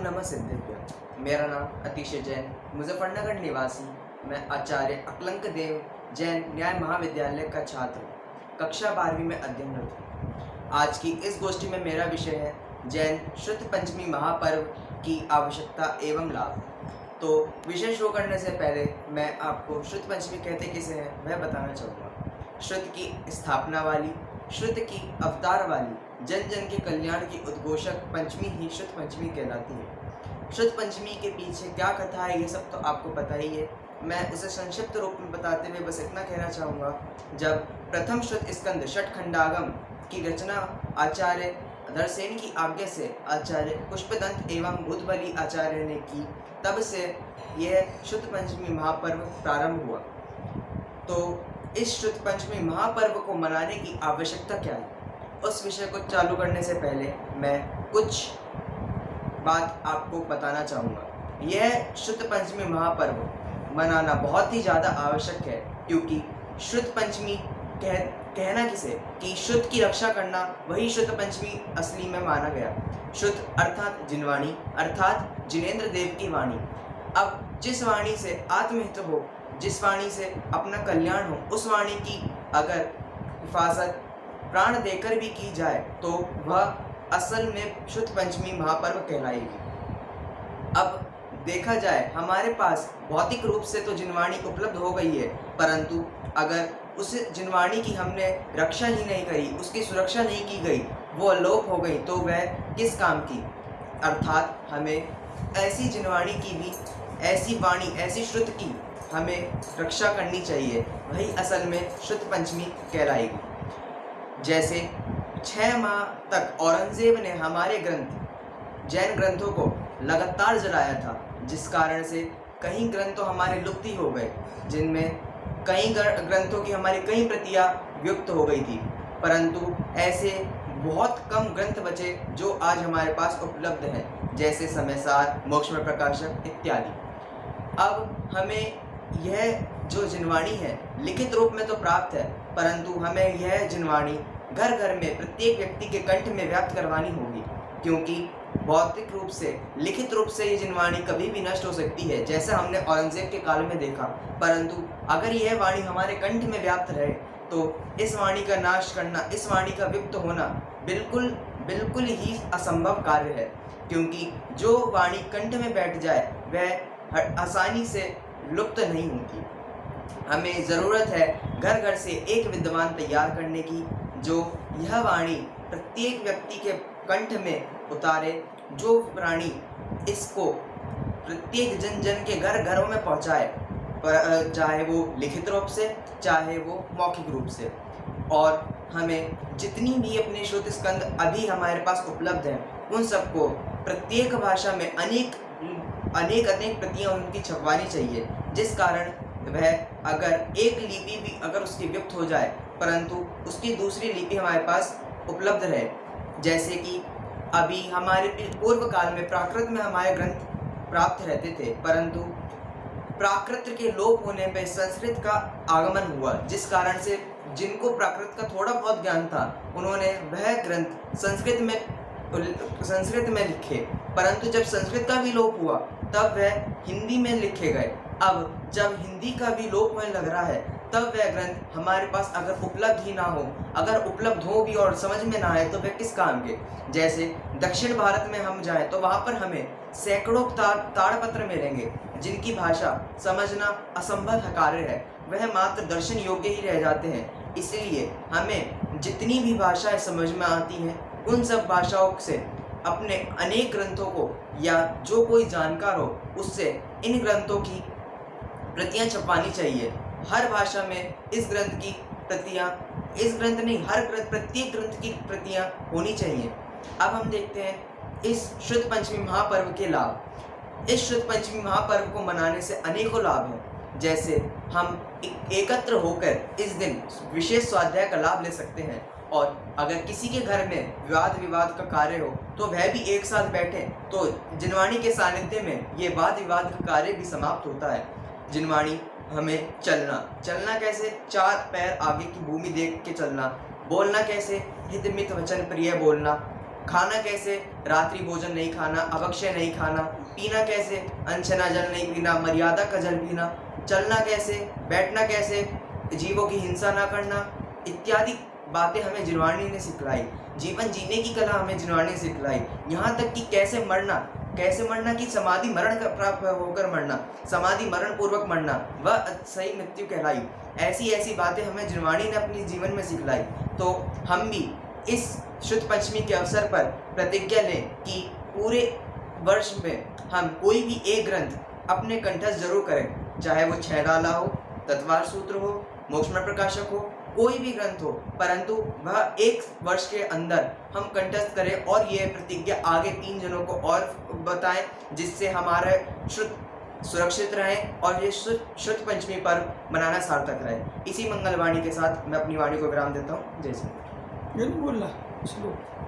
नमः सिद्धेभ्य। मेरा नाम अतिशय जैन, मुजफ्फरनगर निवासी। मैं आचार्य अकलंक देव जैन न्याय महाविद्यालय का छात्र हूँ। कक्षा 12वीं में अध्ययनरत हूँ। आज की इस गोष्ठी में मेरा विषय है जैन श्रुत पंचमी महापर्व की आवश्यकता एवं लाभ। तो विषय शुरू करने से पहले मैं आपको श्रुत पंचमी कहते किसे हैं वह बताना चाहूँगा। श्रुत की स्थापना वाली, श्रुत की अवतार वाली, जन जन के कल्याण की उद्घोषक पंचमी ही श्रुत पंचमी कहलाती है। श्रुत पंचमी के पीछे क्या कथा है ये सब तो आपको पता ही है। मैं उसे संक्षिप्त रूप में बताते हुए बस इतना कहना चाहूँगा, जब प्रथम श्रुत स्कंद षटखंडागम की रचना आचार्य धरसेन की आज्ञा से आचार्य पुष्पदंत एवं बुधबली आचार्य ने की, तब से यह श्रुत पंचमी महापर्व प्रारंभ हुआ। तो इस श्रुत पंचमी महापर्व को मनाने की आवश्यकता क्या है, उस विषय को चालू करने से पहले मैं कुछ बात आपको बताना चाहूँगा। यह श्रुत पंचमी महापर्व मनाना बहुत ही ज़्यादा आवश्यक है, क्योंकि श्रुत पंचमी कहना किसे कि श्रुत की रक्षा करना, वही श्रुत पंचमी असली में माना गया। श्रुत अर्थात जिनवाणी, अर्थात जिनेंद्र देव की वाणी। अब जिस वाणी से आत्महित हो, जिस वाणी से अपना कल्याण हो, उस वाणी की अगर हिफाजत प्राण देकर भी की जाए तो वह असल में श्रुत पंचमी महापर्व कहलाएगी। अब देखा जाए, हमारे पास भौतिक रूप से तो जिनवाणी उपलब्ध हो गई है, परंतु अगर उस जिनवाणी की हमने रक्षा ही नहीं करी, उसकी सुरक्षा नहीं की गई, वो अलोप हो गई, तो वह किस काम की। अर्थात हमें ऐसी जिनवाणी की भी, ऐसी वाणी, ऐसी श्रुत की हमें रक्षा करनी चाहिए, वही असल में श्रुत पंचमी कहलाएगी। जैसे 6 माह तक औरंगजेब ने हमारे ग्रंथ, जैन ग्रंथों को लगातार जलाया था, जिस कारण से कई ग्रंथ तो हमारे लुप्त ही हो गए, जिनमें कई ग्रंथों की हमारी कई प्रतियां विलुप्त हो गई थी, परंतु ऐसे बहुत कम ग्रंथ बचे जो आज हमारे पास उपलब्ध हैं, जैसे समयसार, मोक्षमय प्रकाशक इत्यादि। अब हमें यह जो जिनवाणी है लिखित रूप में तो प्राप्त है, परंतु हमें यह जिनवाणी घर घर में प्रत्येक व्यक्ति के कंठ में व्याप्त करवानी होगी, क्योंकि भौतिक रूप से, लिखित रूप से ये जिनवाणी कभी भी नष्ट हो सकती है, जैसा हमने औरंगजेब के काल में देखा। परंतु अगर यह वाणी हमारे कंठ में व्याप्त रहे तो इस वाणी का नाश करना, इस वाणी का विलुप्त होना बिल्कुल ही असंभव कार्य है, क्योंकि जो वाणी कंठ में बैठ जाए वह आसानी से लुप्त नहीं होती। हमें ज़रूरत है घर घर से एक विद्वान तैयार करने की, जो यह वाणी प्रत्येक व्यक्ति के कंठ में उतारे, जो वाणी इसको प्रत्येक जन जन के घर घरों में पहुंचाए, चाहे वो लिखित रूप से, चाहे वो मौखिक रूप से। और हमें जितनी भी अपने श्रुत स्कंद अभी हमारे पास उपलब्ध हैं, उन सबको प्रत्येक भाषा में अनेक प्रतियां उनकी छपवानी चाहिए, जिस कारण वह अगर एक लिपि भी अगर उसकी विलुप्त हो जाए, परंतु उसकी दूसरी लिपि हमारे पास उपलब्ध रहे। जैसे कि अभी हमारे पूर्व काल में प्राकृत में हमारे ग्रंथ प्राप्त रहते थे, परंतु प्राकृत के लोप होने पर संस्कृत का आगमन हुआ, जिस कारण से जिनको प्राकृत का थोड़ा बहुत ज्ञान था, उन्होंने वह ग्रंथ संस्कृत में लिखे, परंतु जब संस्कृत का भी लोप हुआ तब वह हिंदी में लिखे गए। अब जब हिंदी का भी लोप होने लग रहा है, तब वह ग्रंथ हमारे पास अगर उपलब्ध ही ना हो, अगर उपलब्ध हो भी और समझ में ना आए, तो वह किस काम के। जैसे दक्षिण भारत में हम जाएं तो वहाँ पर हमें सैकड़ों ताड़पत्र मिलेंगे, जिनकी भाषा समझना असंभव कार्य है, वह मात्र दर्शन योग्य ही रह जाते हैं। इसलिए हमें जितनी भी भाषाएं समझ में आती हैं, उन सब भाषाओं से अपने अनेक ग्रंथों को, या जो कोई जानकार हो उससे इन ग्रंथों की प्रतियां छपवानी चाहिए। हर भाषा में इस ग्रंथ की प्रतियां, इस ग्रंथ नहीं, प्रत्येक ग्रंथ की प्रतियां होनी चाहिए। अब हम देखते हैं इस श्रुत पंचमी महापर्व के लाभ। इस श्रुत पंचमी महापर्व को मनाने से अनेकों लाभ हैं। जैसे हम एकत्र होकर इस दिन विशेष स्वाध्याय का लाभ ले सकते हैं, और अगर किसी के घर में वाद विवाद का कार्य हो तो वह भी एक साथ बैठे, तो जिनवाणी के सानिध्य में ये वाद विवाद का कार्य भी समाप्त होता है। जिनवाणी हमें चलना कैसे, 4 पैर आगे की भूमि देख के चलना, बोलना कैसे, हित मित वचन प्रिय बोलना, खाना कैसे, रात्रि भोजन नहीं खाना, अभक्ष्य नहीं खाना, पीना कैसे, अनछना जल नहीं पीना, मर्यादा का जल पीना, चलना कैसे, बैठना कैसे, जीवों की हिंसा ना करना, इत्यादि बातें हमें जिनवाणी ने सिखलाई। जीवन जीने की कला हमें जिनवाणी ने सिखलाई। यहाँ तक कि कैसे मरना कि समाधि मरण का प्राप्त होकर मरना, समाधि मरण पूर्वक मरना, वह सही मृत्यु कहलाई। ऐसी ऐसी बातें हमें जिनवाणी ने अपने जीवन में सिखलाई। तो हम भी इस शुद्ध पंचमी के अवसर पर प्रतिज्ञा लें कि पूरे वर्ष में हम कोई भी एक ग्रंथ अपने कंठस्थ जरूर करें, चाहे वो छैडाला हो, तत्वार सूत्र हो, मोक्षमय प्रकाशक हो, कोई भी ग्रंथ हो, परंतु वह एक वर्ष के अंदर हम कंठस्थ करें और ये प्रतिज्ञा आगे 3 जनों को और बताएं, जिससे हमारे शुद्ध सुरक्षित रहें और ये शुद्ध पंचमी पर्व मनाना सार्थक रहे। इसी मंगलवाणी के साथ मैं अपनी वाणी को विराम देता हूँ। जय श्री। बोल रहा